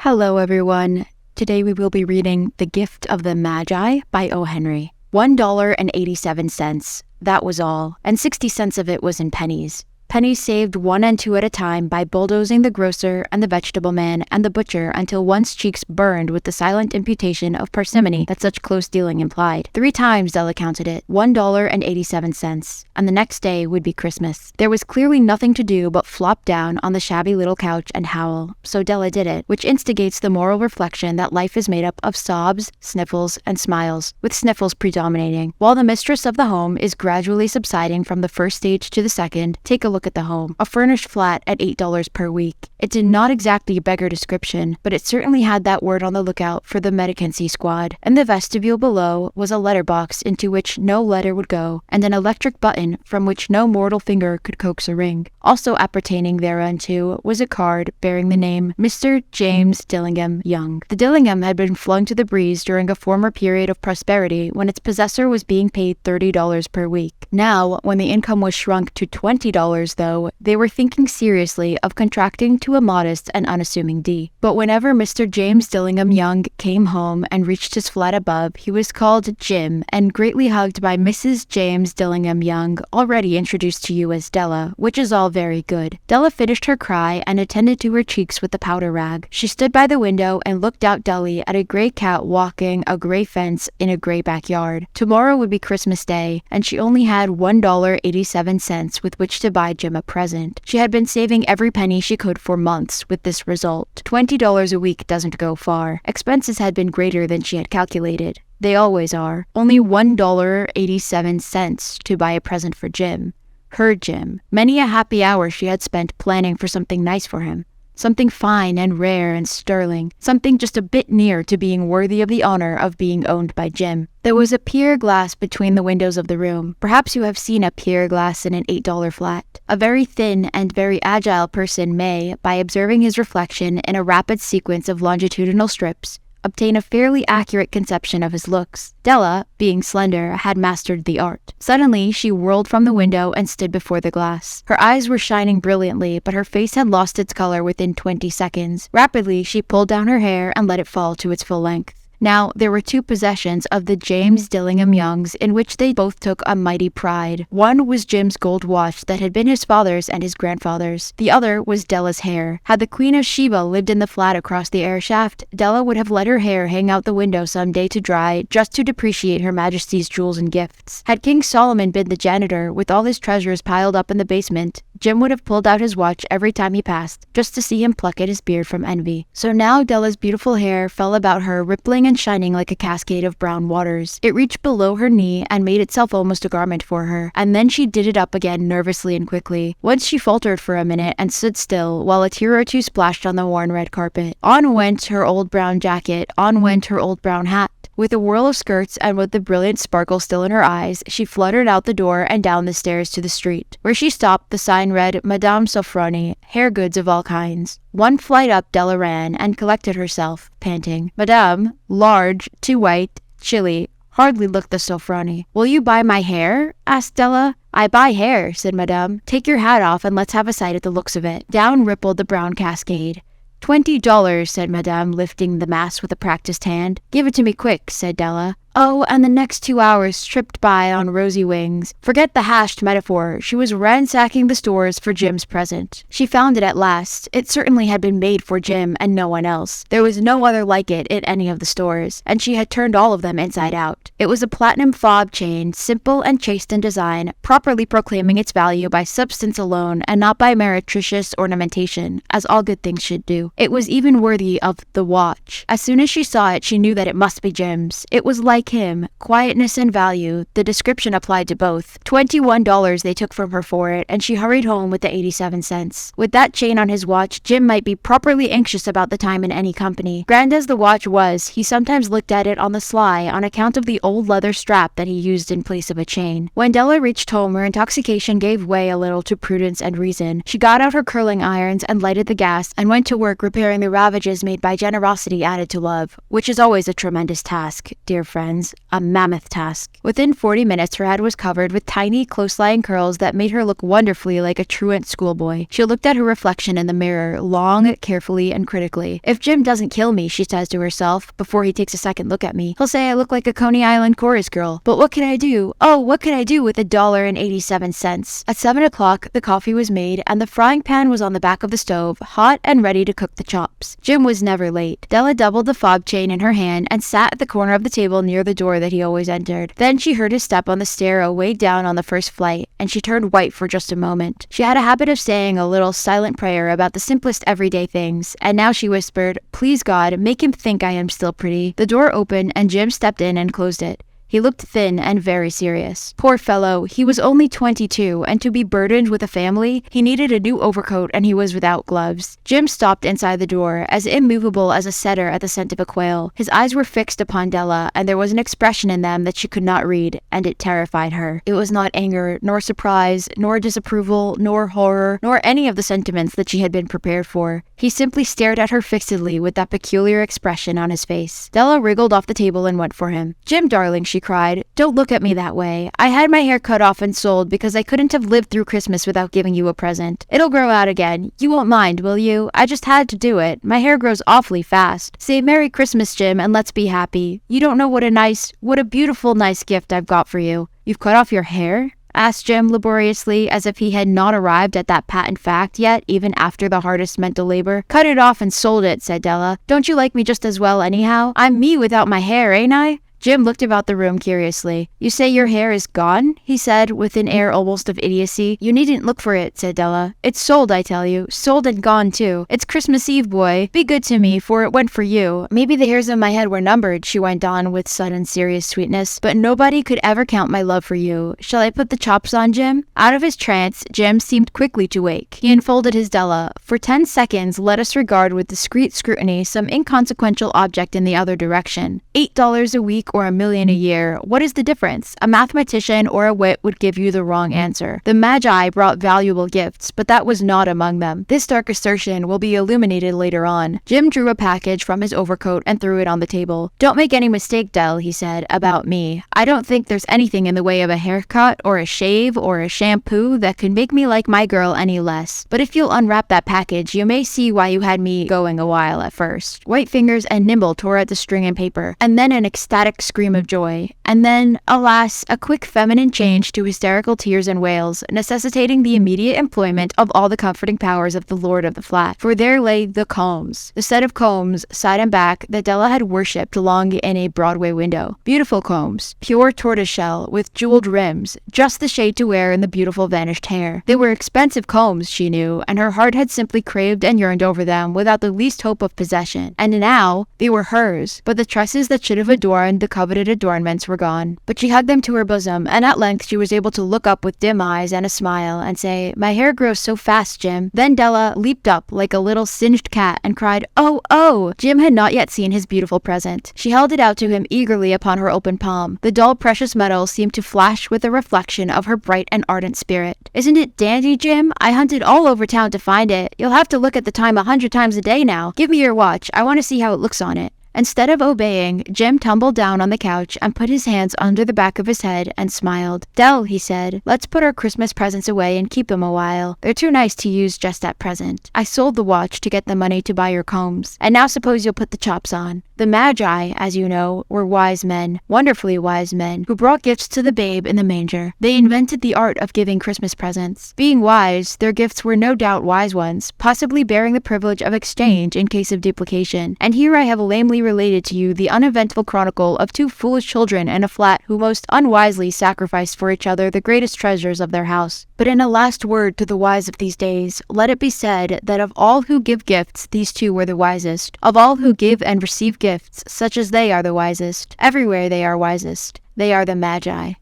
Hello, everyone. Today we will be reading The Gift of the Magi by O. Henry. $1.87. That was all, and 60 cents of it was in pennies. Pennies saved 1 and 2 at a time by bulldozing the grocer and the vegetable man and the butcher until one's cheeks burned with the silent imputation of parsimony that such close dealing implied. 3 times Della counted it, $1.87, and the next day would be Christmas. There was clearly nothing to do but flop down on the shabby little couch and howl, so Della did it, which instigates the moral reflection that life is made up of sobs, sniffles, and smiles, with sniffles predominating. While the mistress of the home is gradually subsiding from the first stage to the second, take a look at the home. A furnished flat at $8 per week. It did not exactly beggar description, but it certainly had that word on the lookout for the medicancy squad. In the vestibule below was a letterbox into which no letter would go, and an electric button from which no mortal finger could coax a ring. Also appertaining thereunto was a card bearing the name Mr. James Dillingham Young. The Dillingham had been flung to the breeze during a former period of prosperity when its possessor was being paid $30 per week. Now, when the income was shrunk to $20, though, they were thinking seriously of contracting to a modest and unassuming D. But whenever Mr. James Dillingham Young came home and reached his flat above, he was called Jim and greatly hugged by Mrs. James Dillingham Young, already introduced to you as Della, which is all very good. Della finished her cry and attended to her cheeks with the powder rag. She stood by the window and looked out dully at a gray cat walking a gray fence in a gray backyard. Tomorrow would be Christmas Day, and she only had $1.87 with which to buy Jim a present. She had been saving every penny she could for months with this result. $20 a week doesn't go far. Expenses had been greater than she had calculated. They always are. Only $1.87 to buy a present for Jim. Her Jim. Many a happy hour she had spent planning for something nice for him. Something fine and rare and sterling. Something just a bit near to being worthy of the honor of being owned by Jim. There was a pier glass between the windows of the room. Perhaps you have seen a pier glass in an $8 flat. A very thin and very agile person may, by observing his reflection in a rapid sequence of longitudinal strips, obtain a fairly accurate conception of his looks. Della, being slender, had mastered the art. Suddenly, she whirled from the window and stood before the glass. Her eyes were shining brilliantly, but her face had lost its color within 20 seconds. Rapidly, she pulled down her hair and let it fall to its full length. Now, there were 2 possessions of the James Dillingham Youngs in which they both took a mighty pride. One was Jim's gold watch that had been his father's and his grandfather's. The other was Della's hair. Had the Queen of Sheba lived in the flat across the air shaft, Della would have let her hair hang out the window some day to dry, just to depreciate Her Majesty's jewels and gifts. Had King Solomon been the janitor, with all his treasures piled up in the basement, Jim would have pulled out his watch every time he passed, just to see him pluck at his beard from envy. So now Della's beautiful hair fell about her, rippling and shining like a cascade of brown waters. It reached below her knee and made itself almost a garment for her, and then she did it up again nervously and quickly. Once she faltered for a minute and stood still, while a tear or two splashed on the worn red carpet. On went her old brown jacket, on went her old brown hat. With a whirl of skirts and with the brilliant sparkle still in her eyes, she fluttered out the door and down the stairs to the street. Where she stopped, the sign read, Madame Sofronie, hair goods of all kinds. 1 flight up Della ran and collected herself, panting. Madame, large, too white, chilly, hardly looked the Sofronie. Will you buy my hair? Asked Della. I buy hair, said Madame. Take your hat off and let's have a sight at the looks of it. Down rippled the brown cascade. $20, said Madame, lifting the mass with a practiced hand. Give it to me quick, said Della. Oh, and the next 2 hours tripped by on rosy wings. Forget the hashed metaphor. She was ransacking the stores for Jim's present. She found it at last. It certainly had been made for Jim and no one else. There was no other like it in any of the stores, and she had turned all of them inside out. It was a platinum fob chain, simple and chaste in design, properly proclaiming its value by substance alone and not by meretricious ornamentation, as all good things should do. It was even worthy of the watch. As soon as she saw it, she knew that it must be Jim's. It was like him, quietness and value, the description applied to both. $21 they took from her for it, and she hurried home with the 87 cents. With that chain on his watch, Jim might be properly anxious about the time in any company. Grand as the watch was, he sometimes looked at it on the sly on account of the old leather strap that he used in place of a chain. When Della reached home, her intoxication gave way a little to prudence and reason. She got out her curling irons and lighted the gas and went to work repairing the ravages made by generosity added to love, which is always a tremendous task, dear friends. seconds, a mammoth task. Within 40 minutes, her head was covered with tiny, close-lying curls that made her look wonderfully like a truant schoolboy. She looked at her reflection in the mirror, long, carefully, and critically. If Jim doesn't kill me, she says to herself, before he takes a second look at me, he'll say I look like a Coney Island chorus girl. But what can I do? Oh, what can I do with $1.87? At 7 o'clock, the coffee was made, and the frying pan was on the back of the stove, hot and ready to cook the chops. Jim was never late. Della doubled the fob chain in her hand and sat at the corner of the table near the door that he always entered. Then she heard his step on the stair away down on the first flight, and she turned white for just a moment. She had a habit of saying a little silent prayer about the simplest everyday things, and now she whispered, "Please God, make him think I am still pretty." The door opened, and Jim stepped in and closed it. He looked thin and very serious. Poor fellow, he was only 22, and to be burdened with a family, he needed a new overcoat and he was without gloves. Jim stopped inside the door, as immovable as a setter at the scent of a quail. His eyes were fixed upon Della, and there was an expression in them that she could not read, and it terrified her. It was not anger, nor surprise, nor disapproval, nor horror, nor any of the sentiments that she had been prepared for. He simply stared at her fixedly with that peculiar expression on his face. Della wriggled off the table and went for him. "Jim, darling," she cried, "don't look at me that way. I had my hair cut off and sold because I couldn't have lived through Christmas without giving you a present. It'll grow out again. You won't mind, will you? I just had to do it. My hair grows awfully fast. Say Merry Christmas, Jim, and let's be happy. You don't know what a beautiful, nice gift I've got for you." "You've cut off your hair?" asked Jim laboriously, as if he had not arrived at that patent fact yet, even after the hardest mental labor. "Cut it off and sold it," said Della. "Don't you like me just as well anyhow? I'm me without my hair, ain't I?" Jim looked about the room curiously. "You say your hair is gone?" he said, with an air almost of idiocy. "You needn't look for it," said Della. "It's sold, I tell you. Sold and gone, too. It's Christmas Eve, boy. Be good to me, for it went for you. Maybe the hairs on my head were numbered," she went on with sudden serious sweetness, "but nobody could ever count my love for you. Shall I put the chops on, Jim?" Out of his trance, Jim seemed quickly to wake. He enfolded his Della. For 10 seconds, let us regard with discreet scrutiny some inconsequential object in the other direction. $8 a week or $1 million a year. What is the difference? A mathematician or a wit would give you the wrong answer. The Magi brought valuable gifts, but that was not among them. This dark assertion will be illuminated later on. Jim drew a package from his overcoat and threw it on the table. "Don't make any mistake, Dell," he said, "about me. I don't think there's anything in the way of a haircut or a shave or a shampoo that could make me like my girl any less. But if you'll unwrap that package, you may see why you had me going a while at first." White fingers and nimble tore at the string and paper, and then an ecstatic scream of joy, and then, alas, a quick feminine change to hysterical tears and wails, necessitating the immediate employment of all the comforting powers of the lord of the flat. For there lay the combs, the set of combs, side and back, that Della had worshipped long in a Broadway window. Beautiful combs, pure tortoiseshell, with jeweled rims, just the shade to wear in the beautiful vanished hair. They were expensive combs, she knew, and her heart had simply craved and yearned over them without the least hope of possession. And now, they were hers, but the tresses that should have adorned the coveted adornments were gone. But she hugged them to her bosom, and at length she was able to look up with dim eyes and a smile and say, "My hair grows so fast, Jim." Then Della leaped up like a little singed cat and cried, "Oh, oh!" Jim had not yet seen his beautiful present. She held it out to him eagerly upon her open palm. The dull precious metal seemed to flash with a reflection of her bright and ardent spirit. "Isn't it dandy, Jim? I hunted all over town to find it. You'll have to look at the time 100 times a day now. Give me your watch. I want to see how it looks on it." Instead of obeying, Jim tumbled down on the couch and put his hands under the back of his head and smiled. "Dell," he said, "let's put our Christmas presents away and keep them a while. They're too nice to use just at present. I sold the watch to get the money to buy your combs. And now suppose you'll put the chops on." The Magi, as you know, were wise men, wonderfully wise men, who brought gifts to the babe in the manger. They invented the art of giving Christmas presents. Being wise, their gifts were no doubt wise ones, possibly bearing the privilege of exchange in case of duplication. And here I have lamely related to you the uneventful chronicle of two foolish children in a flat who most unwisely sacrificed for each other the greatest treasures of their house. But in a last word to the wise of these days, let it be said that of all who give gifts, these two were the wisest. Of all who give and receive gifts, such as they are the wisest. Everywhere they are wisest. They are the Magi.